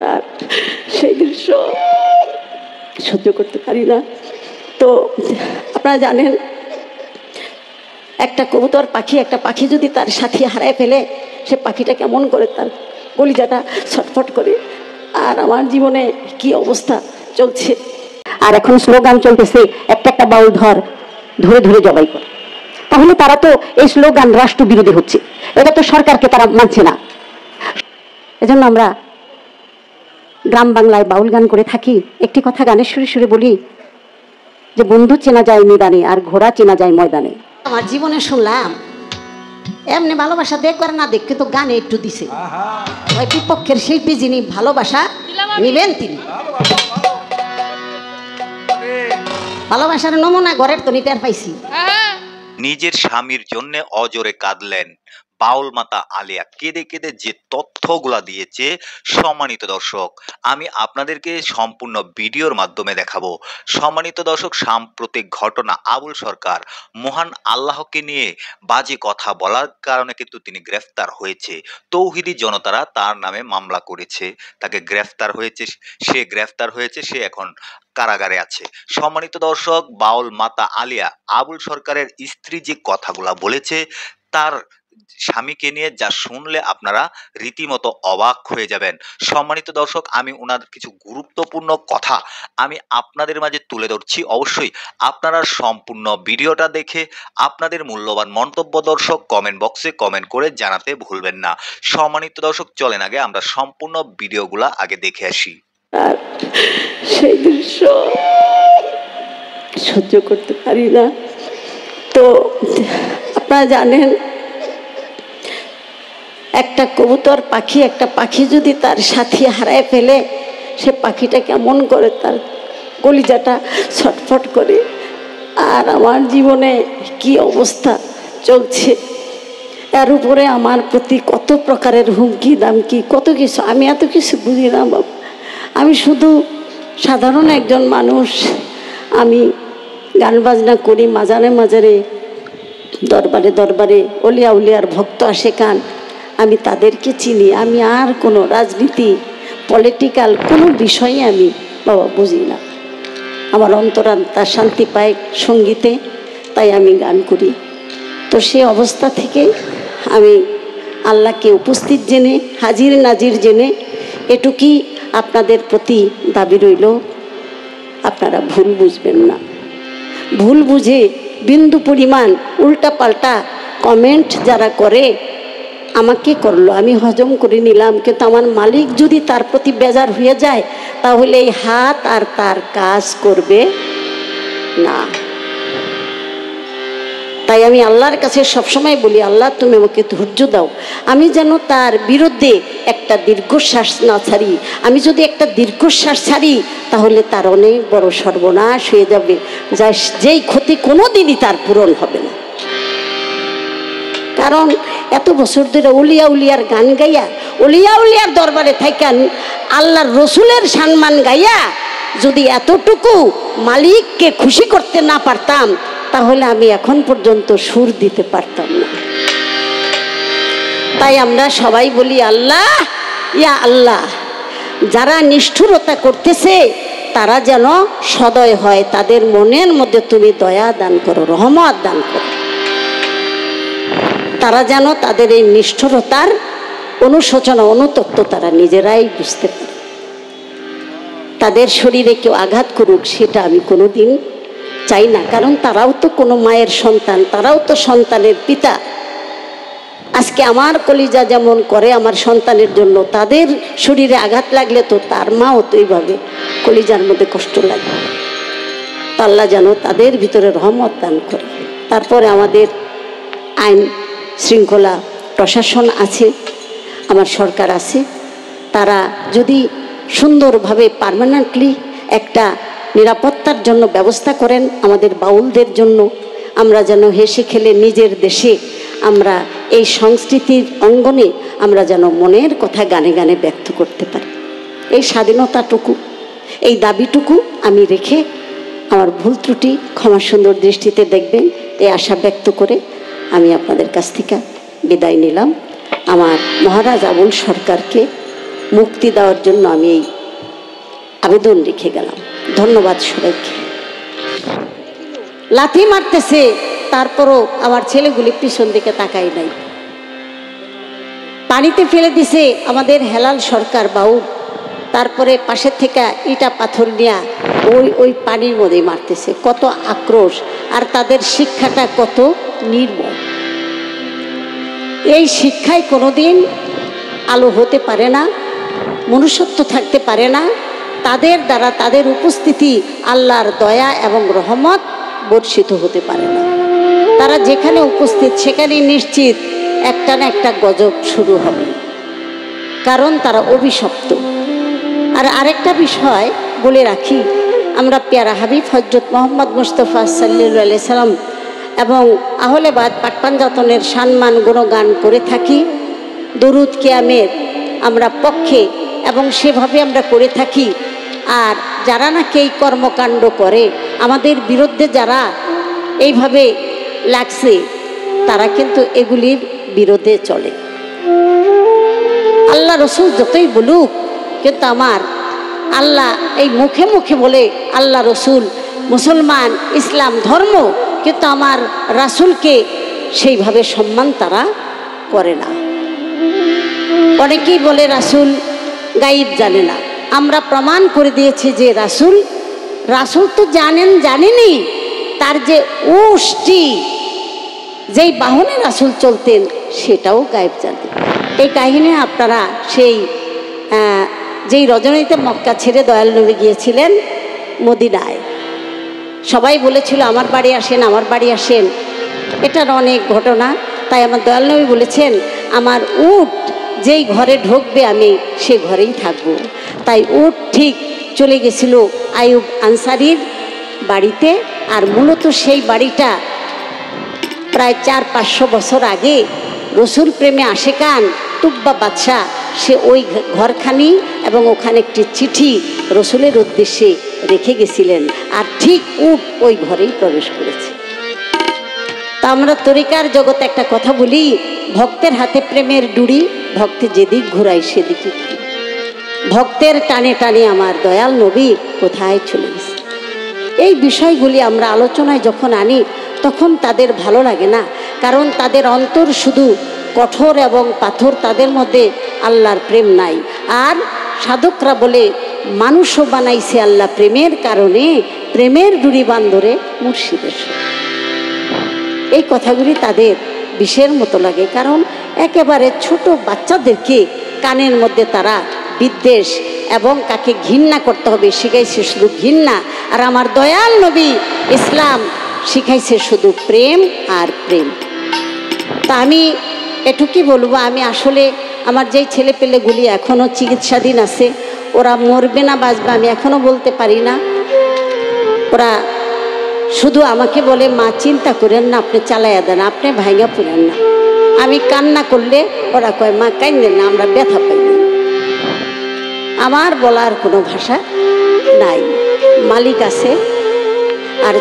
আর সেই দৃশ্য সহ্য করতে পারি না। তো আপনারা জানেন, একটা কবুতর পাখি, একটা পাখি যদি তার সাথী হারায় ফেলে, সে পাখিটা কেমন করে তার কলিজাটা ছটফট করে। আর আমার জীবনে কি অবস্থা চলছে, আর এখন স্লোগান চলতেছে একটা একটা বাউল ধরে ধরে জবাই কর। তাহলে তারা তো এই স্লোগান রাষ্ট্র বিরোধী হচ্ছে, এটা তো সরকারকে তারা মানছে না। এজন্য আমরা গ্রাম বাংলায় বাউল গান করে থাকি। একটি কথা গানের সুরে সুরে বলি যে বন্ধু চেনা যায় নিদানে, আর ঘোড়া চেনা যায় ময়দানে। আমার জীবনে শুনলাম এমনি ভালোবাসা দেখবার না দেখে তো গানে একটু দিছে ওই বিপক্ষের শিল্পী যিনি ভালোবাসা নিবেন তিনি। ভালোবাসার নমুনা ঘরের তো টের পাইছি। নিজের স্বামীর জন্য অজরে কাঁদলেন বাউল মাতা আলিয়া। কেঁদে কেঁদে যে তথ্যগুলা দিয়েছে, সম্মানিত দর্শক, আমি আপনাদেরকে সম্পূর্ণ ভিডিওর মাধ্যমে দেখাবো। সম্মানিত দর্শক, সাম্প্রতিক ঘটনা, আবুল সরকার মহান আল্লাহকে নিয়ে বাজে কথা বলার কারণে কিন্তু তিনি গ্রেফতার হয়েছে। তৌহিদি জনতারা তার নামে মামলা করেছে, তাকে গ্রেফতার হয়েছে, সে এখন কারাগারে আছে। সম্মানিত দর্শক, বাউল মাতা আলিয়া আবুল সরকারের স্ত্রী যে কথাগুলা বলেছে, তার স্বামীকে নিয়ে যা শুনলে আপনারা রীতিমতো অবাক হয়ে যাবেন। সম্মানিত দর্শক, আমি ওনার কিছু গুরুত্বপূর্ণ কথা আমি আপনাদের মাঝে তুলে ধরছি। অবশ্যই আপনারা সম্পূর্ণ ভিডিওটা দেখে আপনাদের মূল্যবান মন্তব্য দর্শক কমেন্ট বক্সে কমেন্ট করে জানাতে ভুলবেন না। সম্মানিত দর্শক, চলেন আগে আমরা সম্পূর্ণ ভিডিওগুলা আগে দেখে আসি। আর সেই দৃশ্য সহ্য করতে পারি না। তো আপনারা জানেন, একটা কবুতর পাখি, একটা পাখি যদি তার সাথী হারায় ফেলে, সে পাখিটা কেমন করে তার কলিজাটা ছটফট করে। আর আমার জীবনে কি অবস্থা চলছে, এর উপরে আমার প্রতি কত প্রকারের হুমকি দামকি, কত কিছু। আমি এত কিছু বুঝি না বাবা, আমি শুধু সাধারণ একজন মানুষ। আমি গান বাজনা করি, মাজারে মাজারে, দরবারে দরবারে অলিয়া উলিয়ার ভক্ত আসে কান, আমি তাদেরকে চিনি। আমি আর কোনো রাজনীতি পলিটিক্যাল কোনো বিষয়ে আমি বাবা বুঝি না। আমার অন্তরাত্মা শান্তি পায় সঙ্গীতে, তাই আমি গান করি। তো সে অবস্থা থেকে আমি আল্লাহকে উপস্থিত জেনে, হাজির নাজির জেনে এটুকুই আপনাদের প্রতি দাবি রইল, আপনারা ভুল বুঝবেন না। ভুল বুঝে বিন্দু পরিমাণ উল্টা পাল্টা কমেন্ট যারা করে, আমাকে করলো, আমি হজম করে নিলাম, কিন্তু আমার মালিক যদি তার প্রতি বেজার হয়ে যায়, তাহলে এই হাত আর তার কাজ করবে না। তাই আমি আল্লাহর কাছে সবসময় বলি, আল্লাহ তুমি আমাকে ধৈর্য দাও, আমি যেন তার বিরুদ্ধে একটা দীর্ঘশ্বাস না ছাড়ি। আমি যদি একটা দীর্ঘশ্বাস ছাড়ি, তাহলে তার অনেক বড় সর্বনাশ হয়ে যাবে, যেই ক্ষতি কোনো দিনই তার পূরণ হবে না। কারণ এত বছর ধরে উলিয়া উলিয়ার গান গাইয়া, উলিয়া উলিয়ার দরবারে থাকেন আল্লাহর রসুলের সম্মান গাইয়া যদি এতটুকু মালিককে খুশি করতে না পারতাম, তাহলে আমি এখন পর্যন্ত সুর দিতে পারতাম না। তাই আমরা সবাই বলি, আল্লাহ ইয়া আল্লাহ, যারা নিষ্ঠুরতা করতেছে তারা যেন সদয় হয়, তাদের মনের মধ্যে তুমি দয়া দান করো, রহমত দান করো। তারা যেন তাদের এই নিষ্ঠুরতার অনুশোচনা অনুতপ্ত তারা নিজেরাই বুঝতে পারে। তাদের শরীরে কেউ আঘাত করুক, সেটা আমি কোনোদিন চাই না। কারণ তারাও তো কোনো মায়ের সন্তান, তারাও তো সন্তানের পিতা। আজকে আমার কলিজা যেমন করে আমার সন্তানের জন্য, তাদের শরীরে আঘাত লাগলে তো তার মাও তো এইভাবে কলিজার মধ্যে কষ্ট লাগে। আল্লাহ যেন তাদের ভিতরে রহমত দান করে। তারপরে আমাদের আইন শৃঙ্খলা প্রশাসন আছে, আমার সরকার আছে, তারা যদি সুন্দরভাবে পার্মানেন্টলি একটা নিরাপত্তার জন্য ব্যবস্থা করেন আমাদের বাউলদের জন্য, আমরা যেন হেসে খেলে নিজের দেশে আমরা এই সংস্কৃতির অঙ্গনে আমরা যেন মনের কথা গানে গানে ব্যক্ত করতে পারি। এই স্বাধীনতাটুকু, এই দাবিটুকু আমি রেখে আমার ভুল ত্রুটি ক্ষমা সুন্দর দৃষ্টিতে দেখবেন, এই আশা ব্যক্ত করে আমি আপনাদের কাছ থেকে বিদায় নিলাম। আমার মহারাজ আবুল সরকারকে মুক্তি দেওয়ার জন্য আমি এই আবেদন রেখে গেলাম। ধন্যবাদ সবাইকে। লাথি মারতেছে, তারপরও আমার ছেলেগুলি পিছন দিকে তাকাই নাই। পানিতে ফেলে দিছে আমাদের হেলাল সরকার বাউল, তারপরে পাশের থেকে ইটা পাথর নিয়ে ওই পানির মধ্যে মারতেছে। কত আক্রোশ, আর তাদের শিক্ষাটা কত নির্মম। এই শিক্ষায় কোনোদিন আলো হতে পারে না, মনুষ্যত্ব থাকতে পারে না। তাদের দ্বারা তাদের উপস্থিতি আল্লাহর দয়া এবং রহমত বর্ষিত হতে পারে না। তারা যেখানে উপস্থিত সেখানে নিশ্চিত একটা না একটা গজব শুরু হবে, কারণ তারা অভিশপ্ত। আর আরেকটা বিষয় বলে রাখি, আমরা পেয়ারা হাবিব হজরত মোহাম্মদ মুস্তফা সাল্লাল্লাহু আলাইহি সাল্লাম এবং আহলে বাদ পাটপাঞ্জাতনের সম্মান গুণগান করে থাকি। দরুদ কিয়ামের আমরা পক্ষে এবং সেভাবে আমরা করে থাকি। আর যারা নাকি এই কর্মকাণ্ড করে, আমাদের বিরুদ্ধে যারা এইভাবে লাগছে, তারা কিন্তু এগুলির বিরুদ্ধে চলে। আল্লাহ রসুল যতই বলুক, কিন্তু আমার আল্লাহ এই মুখে মুখে বলে আল্লাহ রসুল মুসলমান ইসলাম ধর্ম, কিন্তু আমার রাসূলকে সেইভাবে সম্মান তারা করে না। অনেকেই বলে রাসূল গায়েব জানে না। আমরা প্রমাণ করে দিয়েছি যে রাসূল তো জানেনি, তার যে উষ্টি, যেই বাহনে রাসূল চলতেন সেটাও গায়েব জানতেন। এই কাহিনী আপনারা সেই যেই রজনীতে মক্কা ছেড়ে দয়াল নবী গিয়েছিলেন মদিনায়, সবাই বলেছিল আমার বাড়ি আসেন, আমার বাড়ি আসেন। এটার অনেক ঘটনা। তাই আমার দয়াল নবী বলেছেন, আমার উট যেই ঘরে ঢুকবে আমি সে ঘরেই থাকবো। তাই উট ঠিক চলে গেছিল আইয়ুব আনসারীর বাড়িতে। আর মূলত সেই বাড়িটা প্রায় 400-500 বছর আগে রসুল প্রেমে আশেকান তুব্বা বাদশাহ সে ওই ঘরখানি এবং ওখানে একটি চিঠি রসুলের উদ্দেশ্যে রেখে গেছিলেন। আর ঠিক উট ওই ঘরেই প্রবেশ করেছে। তা আমরা তরিকার জগতে একটা কথা বলি, ভক্তের হাতে প্রেমের ডুরি, ভক্তে যেদিক ঘুরাই সেদিকে। ভক্তের টানে টানে আমার দয়াল নবী কোথায় চলে গেছে। এই বিষয়গুলি আমরা আলোচনায় যখন আনি তখন তাদের ভালো লাগে না, কারণ তাদের অন্তর শুধু কঠোর এবং পাথর, তাদের মধ্যে আল্লাহর প্রেম নাই। আর সাধকরা বলে মানুষও বানাইছে আল্লাহ প্রেমের কারণে, প্রেমের ডুরি বান্ধরে মুর্শিদের। এই কথাগুলি তাদের বিষের মতো লাগে, কারণ একেবারে ছোট বাচ্চাদেরকে কানের মধ্যে তারা বিদ্বেষ এবং কাকে ঘৃণা করতে হবে শিখাইছে শুধু ঘৃণা। আর আমার দয়াল নবী ইসলাম শিখাইছে শুধু প্রেম আর প্রেম। তা আমি এটুকুই বলবো, আমি আসলে আমার যেই ছেলে পেলেগুলি এখনও চিকিৎসাধীন আছে, ওরা মরবে না বাঁচবে আমি এখনও বলতে পারি না। ওরা শুধু আমাকে বলে, মা চিন্তা করেন না, আপনি চালাইয়া দেন, আপনি ভাইঙ্গা পড়েন না। আমি কান্না করলে ওরা কয়, মা কান্দেন না, আমরা ব্যথা পাই না। আমার বলার কোনো ভাষা নাই। মালিক আছে, আর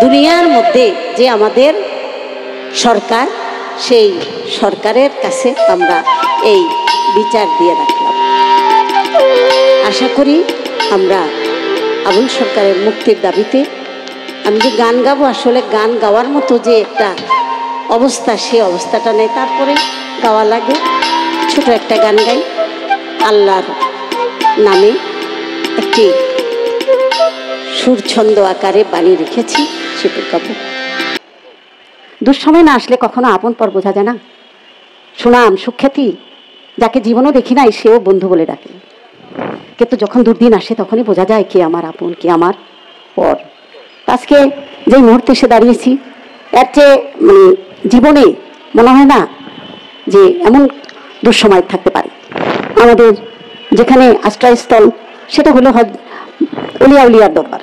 দুনিয়ার মধ্যে যে আমাদের সরকার, সেই সরকারের কাছে আমরা এই বিচার দিয়ে রাখলাম। আশা করি আমরা আবুল সরকারের মুক্তির দাবিতে, আমি যে গান গাবো, আসলে গান গাওয়ার মতো যে একটা অবস্থা, সেই অবস্থাটা নেই, তারপরে গাওয়া লাগে। ছোট একটা গান গাই, আল্লাহর নামে একটি সুর ছন্দ আকারে বানিয়ে রেখেছি, সেটা গাবো। দুঃসময় না আসলে কখনো আপন পর বোঝা যায় না। সুনাম সুখ্যাতি যাকে জীবনও দেখি নাই সেও বন্ধু বলে ডাকে, কিন্তু যখন দুর্দিন আসে তখনই বোঝা যায় কে আমার আপন কে আমার পর। আজকে যেই মুহূর্তে এসে দাঁড়িয়েছি, এর চেয়ে জীবনে মনে হয় না যে এমন দুঃসময় থাকতে পারে। আমাদের যেখানে আশ্রয়স্থল সেটা হলো অলিয়া উলিয়ার দরবার।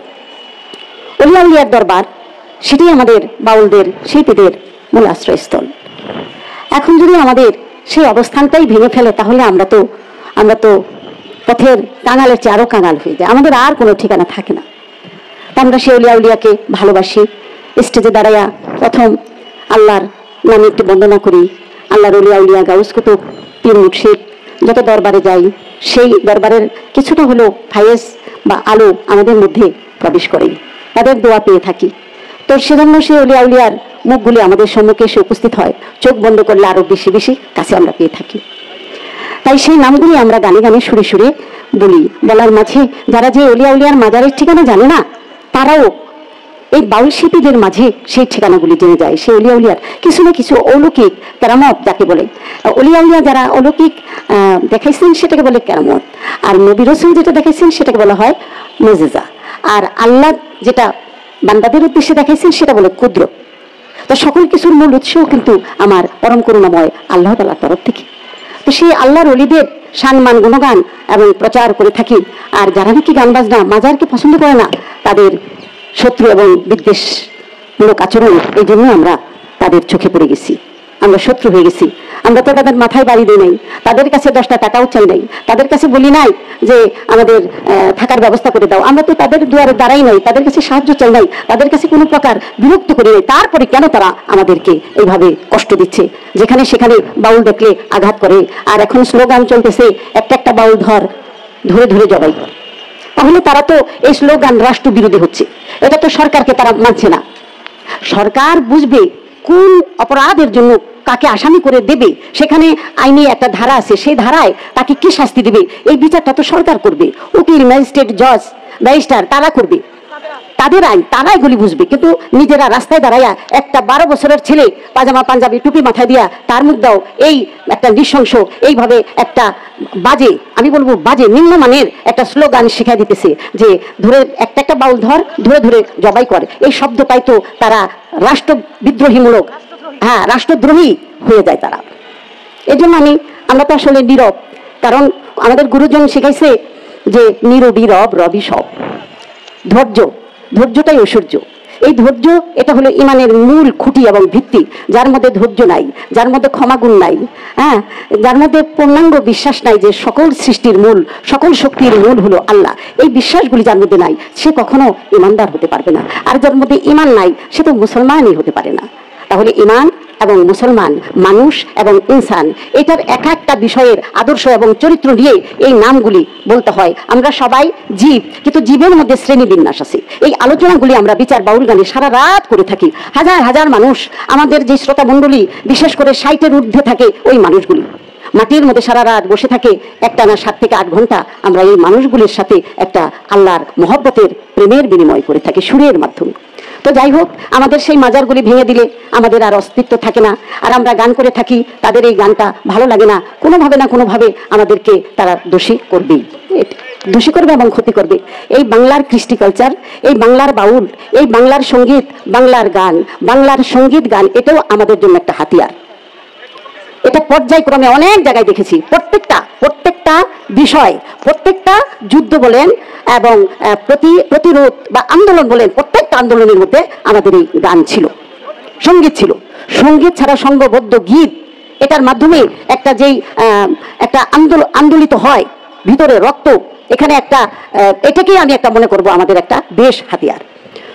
অলিয়া উলিয়ার দরবার সেটাই আমাদের বাউলদের শিল্পীদের মূল আশ্রয়স্থল। এখন যদি আমাদের সেই অবস্থানটাই ভেঙে ফেলে, তাহলে আমরা তো পথের কাঙালের চেয়ে আরও কাঙাল হয়ে যায়, আমাদের আর কোনো ঠিকানা থাকে না। আমরা সেই অলিয়া উলিয়াকে ভালোবাসি। স্টেজে দাঁড়াইয়া প্রথম আল্লাহর নামে একটু বন্দনা করি। আল্লাহর অলিয়া উলিয়া গাউস কুতুব পীর মুর্শিদ যত দরবারে যাই সেই দরবারের কিছুটা হলেও ফায়েজ বা আলো আমাদের মধ্যে প্রবেশ করে, তাদের দোয়া পেয়ে থাকি। তো সেজন্য সেই অলিয়া উলিয়ার মুখগুলি আমাদের সম্মুখে এসে উপস্থিত হয়, চোখ বন্ধ করলে আরো বেশি বেশি কাছে আমরা পেয়ে থাকি। তাই সেই নামগুলি আমরা গানে গানে সুরে সুরে বলি। বলার মাঝে যারা যে অলিয়া উলিয়ার মাজারের ঠিকানা জানে না, তারাও এই বাউল শিল্পীদের মাঝে সেই ঠিকানাগুলি জেনে যায়। সেই অলিয়া উলিয়ার কিছু না কিছু অলৌকিক কেরামত যাকে বলে, অলিয়া উলিয়া যারা অলৌকিক দেখাইছেন সেটাকে বলে কেরামত, আর নবী রাসূল যেটা দেখাইছেন সেটাকে বলা হয় মুজিজা, আর আল্লাহ যেটা বান্দাদের উদ্দেশ্যে দেখাইছেন সেটা বলে কুদরত। তো সকল কিছুর মূল উৎসও কিন্তু আমার পরম করুণাময় আল্লাহ তাআলার তরফ থেকে। তো সেই আল্লাহর ওলিদের সম্মান গুণগান এবং প্রচার করে থাকি। আর যারা নাকি গান বাজনা মাজারকে পছন্দ করে না, তাদের শত্রু এবং বিদ্বেষমূলক আচরণ, এই জন্য আমরা তাদের চোখে পড়ে গেছি, আমরা শত্রু হয়ে গেছি। আমরা তো তাদের মাথায় বাড়ি দিই নাই, তাদের কাছে 10টা টাকাও চাই নাই, তাদের কাছে বলি নাই যে আমাদের থাকার ব্যবস্থা করে দাও। আমরা তো তাদের দুয়ারে দাঁড়াই নাই, তাদের কাছে সাহায্য চাই নাই, তাদের কাছে কোনো প্রকার বিরক্ত করি নাই। তারপরে কেন তারা আমাদেরকে এইভাবে কষ্ট দিচ্ছে? যেখানে সেখানে বাউল দেখলে আঘাত করে, আর এখন স্লোগান চলতেছে একটা একটা বাউল ধরে ধরে জবাই করে। তাহলে তারা তো এই স্লোগান রাষ্ট্র বিরোধী হচ্ছে, এটা তো সরকারকে তারা মানছে না। সরকার বুঝবে কোন অপরাধের জন্য কাকে আসামি করে দেবে, সেখানে আইনি একটা ধারা আছে, সেই ধারায় তাকে কি শাস্তি দেবে এই বিচারটা তো সরকার করবে। উকিল, ম্যাজিস্ট্রেট, জজ, ব্যারিস্টার তারা করবে, তাদের আইন তারা এগুলি বুঝবে। কিন্তু নিজেরা রাস্তায় দাঁড়াইয়া একটা 12 বছরের ছেলে পাজামা পাঞ্জাবি টুপি মাথায় দিয়া তার মুখ দাও এই একটা নৃশংস এইভাবে একটা বাজে, আমি বলবো বাজে নিম্নমানের একটা স্লোগান শিখাই দিতেছে যে ধরে একটা একটা বাউল ধরে ধরে জবাই করে। এই শব্দটাই তো তারা রাষ্ট্র বিদ্রোহীমূলক, হ্যাঁ রাষ্ট্রদ্রোহী হয়ে যায় তারা। এই জন্য আমরা তো আসলে নীরব, কারণ আমাদের গুরুজন শিখাইছে যে নীরবী রব, রবি সব। ধৈর্যটাই ঐশ্বর্য। এই ধৈর্য এটা হলো ইমানের মূল খুঁটি এবং ভিত্তি। যার মধ্যে ধৈর্য নাই, যার মধ্যে ক্ষমাগুণ নাই, হ্যাঁ, যার মধ্যে পূর্ণাঙ্গ বিশ্বাস নাই যে সকল সৃষ্টির মূল, সকল শক্তির মূল হলো আল্লাহ, এই বিশ্বাসগুলি যার মধ্যে নাই সে কখনো ইমানদার হতে পারবে না। আর যার মধ্যে ইমান নাই সে তো মুসলমানই হতে পারে না। তাহলে ইমান এবং মুসলমান, মানুষ এবং ইনসান, এটার এক একটা বিষয়ের আদর্শ এবং চরিত্র নিয়ে এই নামগুলি বলতে হয়। আমরা সবাই জীব, কিন্তু জীবের মধ্যে শ্রেণী বিন্যাস আছে। এই আলোচনাগুলি আমরা বিচার বাউল গানে সারা রাত করে থাকি। হাজার হাজার মানুষ, আমাদের যে শ্রোতা মণ্ডলী বিশেষ করে 60-এর ঊর্ধ্বে থাকে, ওই মানুষগুলি মাটির মধ্যে সারা রাত বসে থাকে, একটানা 7 থেকে 8 ঘন্টা আমরা এই মানুষগুলির সাথে একটা আল্লাহর মহব্বতের প্রেমের বিনিময় করে থাকি সুরের মাধ্যমে। তো যাই হোক, আমাদের সেই মাজারগুলি ভেঙে দিলে আমাদের আর অস্তিত্ব থাকে না, আর আমরা গান করে থাকি, তাদের এই গানটা ভালো লাগে না, কোনোভাবে না কোনোভাবে আমাদেরকে তারা দোষী করবেই, দোষী করবে এবং ক্ষতি করবে। এই বাংলার কৃষ্টি কালচার, এই বাংলার বাউল, এই বাংলার সঙ্গীত, বাংলার গান, বাংলার সঙ্গীত গান, এটাও আমাদের জন্য একটা হাতিয়ার। এটা পর্যায়ক্রমে অনেক জায়গায় দেখেছি, প্রত্যেকটা বিষয়, প্রত্যেকটা যুদ্ধ বলেন এবং প্রতিরোধ বা আন্দোলন বলেন, প্রত্যেকটা আন্দোলনের মধ্যে আমাদের এই গান ছিল, সঙ্গীত ছিল। সঙ্গীত ছাড়া সঙ্গবদ্ধ গীত, এটার মাধ্যমে একটা যেই একটা আন্দোলিত হয় ভিতরে রক্ত, এখানে একটা এটাকেই আমি একটা মনে করব আমাদের একটা বেশ হাতিয়ার।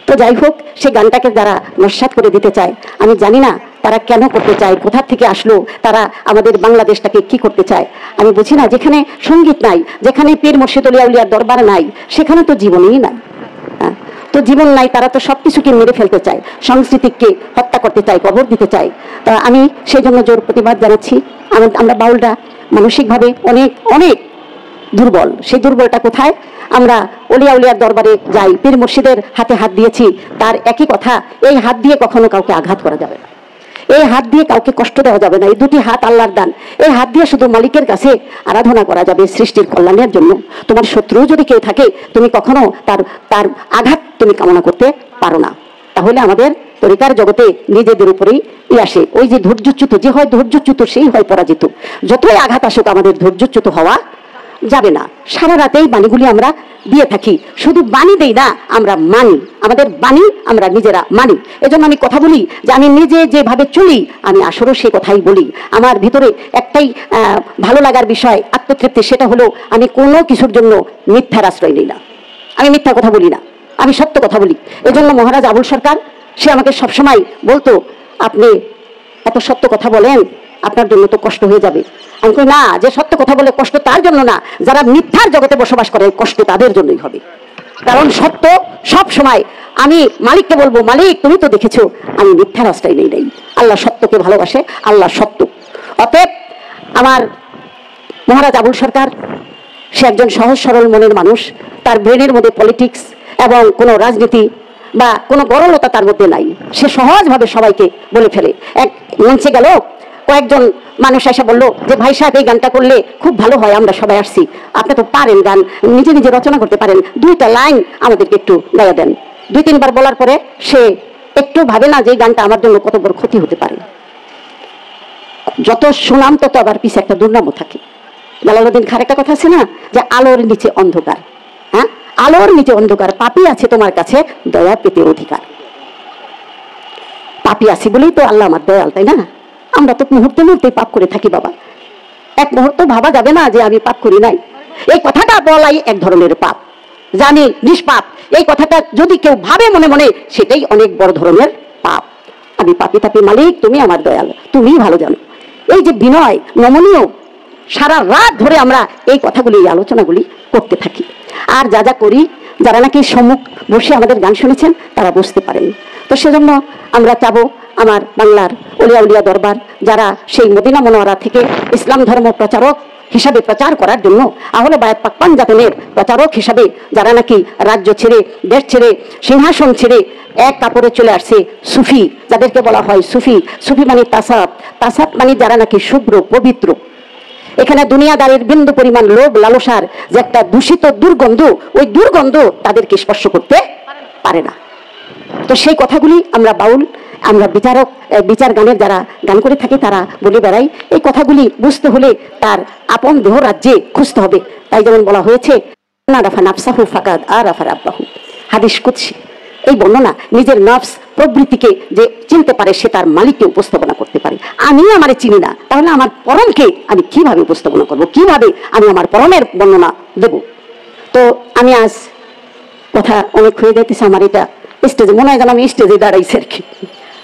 তো যাই হোক, সেই গানটাকে যারা নস্যাৎ করে দিতে চায়, আমি জানি না তারা কেন করতে চায়, কোথা থেকে আসলো, তারা আমাদের বাংলাদেশটাকে কি করতে চায় আমি বুঝি না। যেখানে সঙ্গীত নাই, যেখানে পীর মুর্শিদ অলিয়া উলিয়ার দরবার নাই, সেখানে তো জীবনই নাই। তো জীবন নাই, তারা তো সবকিছুকে মেরে ফেলতে চায়, সংস্কৃতিকে হত্যা করতে চায়, কবর দিতে চায়। তা আমি সেই জন্য জোর প্রতিবাদ জানাচ্ছি। আমরা বাউলরা মানসিকভাবে অনেক অনেক দুর্বল। সেই দুর্বলটা কোথায়? আমরা অলিয়া উলিয়ার দরবারে যাই, পীর মুর্শিদের হাতে হাত দিয়েছি, তার একই কথা, এই হাত দিয়ে কখনো কাউকে আঘাত করা যাবে না, এই হাত দিয়ে কাউকে কষ্ট দেওয়া যাবে না। এই দুটি হাত আল্লাহর দান, এই হাত দিয়ে শুধু মালিকের কাছে আরাধনা করা যাবে সৃষ্টির কল্যাণের জন্য। তোমার শত্রু যদি কেউ থাকে, তুমি কখনো তার আঘাত তুমি কামনা করতে পারো না। তাহলে আমাদের তরিকার জগতে নিজেদের উপরেই আসে ওই যে ধৈর্যচ্যুত, যে হয় ধৈর্যচ্যুত সেই হয় পরাজিত। যতই আঘাত আসুক আমাদের ধৈর্যচ্যুত হওয়া যাবে না। সারা রাতেই বাণীগুলি আমরা দিয়ে থাকি, শুধু বাণী দেই না, আমরা মানি, আমাদের বাণী আমরা নিজেরা মানি। এজন্য আমি কথা বলি যে আমি নিজে যেভাবে চলি আমি আসলে সেই কথাই বলি। আমার ভিতরে একটাই ভালো লাগার বিষয়, আত্মতৃপ্তি, সেটা হলো আমি কোনো কিছুর জন্য মিথ্যার আশ্রয় নিই না, আমি মিথ্যা কথা বলি না, আমি সত্য কথা বলি। এজন্য মহারাজ আবুল সরকার সে আমাকে সবসময় বলতো, আপনি এত সত্য কথা বলেন, আপনার জন্য তো কষ্ট হয়ে যাবে। আমি কই না, যে সত্য কথা বলে কষ্ট তার জন্য না, যারা মিথ্যার জগতে বসবাস করে কষ্ট তাদের জন্যই হবে। কারণ সত্য সব সময়, আমি মালিককে বলবো, মালিক তুমি তো দেখেছো আমি মিথ্যার আশ্রয় নেই। আল্লাহ সত্যকে ভালোবাসে, আল্লাহ সত্য। অতএব আমার মহারাজ আবুল সরকার, সে একজন সহজ সরল মনের মানুষ, তার ব্রেনের মধ্যে পলিটিক্স এবং কোনো রাজনীতি বা কোনো গরলতা তার মধ্যে নাই। সে সহজভাবে সবাইকে বলে ফেলে। এক মঞ্চে গেল, কয়েকজন মানুষ এসে বললো যে ভাই সাহেব এই গানটা করলে খুব ভালো হয়, আমরা সবাই আসছি, আপনি তো পারেন গান, নিজে নিজে রচনা করতে পারেন, 2টা লাইন আমাদেরকে একটু গাইয়া দেন। 2-3 বার বলার পরে সে একটু ভাবে না যে এই গানটা আমার জন্য কত বড় ক্ষতি হতে পারে। যত সুনাম তত আবার পিছে একটা দুর্নামও থাকে। জালালউদ্দিন খাঁর একটা কথা আছে না, যে আলোর নিচে অন্ধকার। হ্যাঁ, আলোর নিচে অন্ধকার, পাপী আছে তোমার কাছে দয়া পেতে অধিকার। পাপী আছি বলেই তো আল্লাহ আমার দয়াল, তাই না? আমরা তো মুহূর্তে মুহূর্তে পাপ করে থাকি বাবা, এক মুহূর্ত ভাবা যাবে না যে আমি পাপ করি নাই। এই কথাটা বলাই এক ধরনের পাপ, জানি নিষ্পাপ, এই কথাটা যদি কেউ ভাবে মনে মনে সেটাই অনেক বড় ধরনের পাপ। আমি পাপী তাপী, মালিক তুমি আমার দয়াল, তুমি ভালো জানো। এই যে বিনয় নমনীয়, সারা রাত ধরে আমরা এই কথাগুলি, এই আলোচনাগুলি করতে থাকি। আর যা যা করি, যারা নাকি সম্মুখ বসে আমাদের গান শুনেছেন তারা বুঝতে পারেন। তো সেজন্য আমরা চাবো আমার বাংলার ওলিয়া উলিয়া দরবার, যারা সেই মদিনা মনোয়ারা থেকে ইসলাম ধর্ম প্রচারক হিসাবে প্রচার করার জন্য, আহলে বায়াত পাক পাঞ্জাতনের প্রচারক হিসাবে যারা নাকি রাজ্য ছেড়ে, দেশ ছেড়ে, সিংহাসন ছেড়ে এক কাপড়ে চলে আসছে, সুফি, যাদেরকে বলা হয় সুফি। সুফি মানে তাসাব, তাসাব মানে যারা নাকি শুভ্র পবিত্র। এখানে দুনিয়াদারির বিন্দু পরিমাণ লোভ লালসার যে একটা দূষিত দুর্গন্ধ, ওই দুর্গন্ধ তাদেরকে স্পর্শ করতে পারে না। তো সেই কথাগুলি আমরা বাউল, আমরা বিচারক, বিচার গানের যারা গান করে থাকি তারা বলে বেড়াই। এই কথাগুলি বুঝতে হলে তার আপন দেহ রাজ্যে খুঁজতে হবে। তাই যেমন বলা হয়েছে, না রাফা নাফসাহু ফাকাদ আর রাফা রাব্বাহু, হাদিস কুদসি। এই বর্ণনা নিজের নফস প্রবৃত্তিকে যে চিনতে পারে সে তার মালিককে উপস্থাপনা করতে পারে। আমি আমারে চিনি না, তাহলে আমার পরমকে আমি কিভাবে উপস্থাপনা করব, কিভাবে আমি আমার পরমের বর্ণনা দেব? তো আমি আজ কথা অনেক হয়ে যাইতেছে, আমার এটা স্টেজে মনে হয় যেন আমি স্টেজে দাঁড়াইছি আর কি।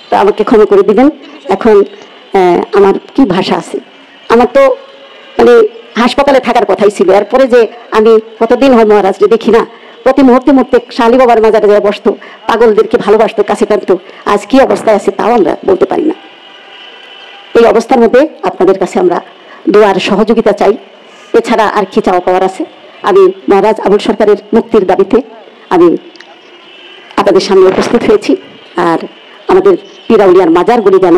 তো আমাকে ক্ষমা করে দিবেন। এখন আমার কি ভাষা আছে, আমার তো মানে হাসপাতালে থাকার কথাই ছিল। এরপরে যে আমি কতদিন হয় মহারাজকে দেখি না, প্রতি মুহূর্তে মুহূর্তে শালি বাবার মাজারে যায় বসতো, পাগলদেরকে ভালোবাসতো, কাছে টানতো। আজ কি অবস্থায় আছে তাও আমরা বলতে পারি না। এই অবস্থার মধ্যে আপনাদের কাছে আমরা দোয়ার সহযোগিতা চাই, এছাড়া আর কি চাওয়া পাওয়ার আছে? আমি মহারাজ আবুল সরকারের মুক্তির দাবিতে আমি আপনাদের সামনে উপস্থিত হয়েছি। আর আমাদের পীরাউলিয়ার মাজারগুলি যেন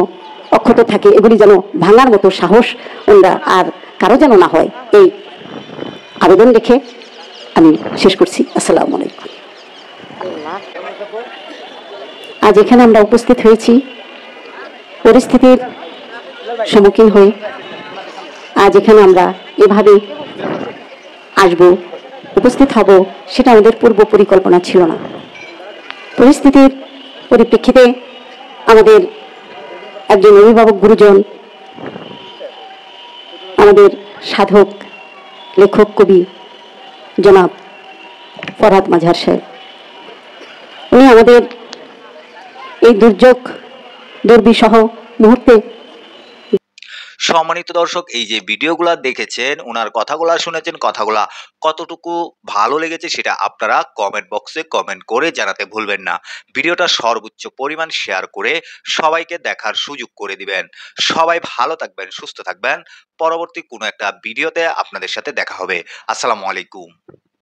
অক্ষত থাকে, এগুলি যেন ভাঙার মতো সাহস ওরা আর কারো যেন না হয়, এই আবেদন রেখে আমি শেষ করছি। আসসালামু আলাইকুম। আজ এখানে আমরা উপস্থিত হয়েছি পরিস্থিতির সম্মুখীন হয়ে। আজ এখানে আমরা এভাবে আসব, উপস্থিত হব, সেটা আমাদের পূর্ব পরিকল্পনা ছিল না। পরিস্থিতির পরিপ্রেক্ষিতে আমাদের একজন অভিভাবক গুরুজন, আমাদের সাধক, লেখক, কবি জনাব ফরহাদ মাঝার সাহেব, উনি আমাদের এই দুর্যোগ দুর্বিষহ মুহূর্তে। সম্মানিত দর্শক, এই যে ভিডিওগুলা দেখেছেন, ওনার কথাগুলা শুনেছেন, কথাগুলা কতটুকু ভালো লেগেছে সেটা আপনারা কমেন্ট বক্সে কমেন্ট করে জানাতে ভুলবেন না। ভিডিওটা সর্বোচ্চ পরিমাণ শেয়ার করে সবাইকে দেখার সুযোগ করে দিবেন। সবাই ভালো থাকবেন, সুস্থ থাকবেন। পরবর্তী কোনো একটা ভিডিওতে আপনাদের সাথে দেখা হবে। আসসালামু আলাইকুম।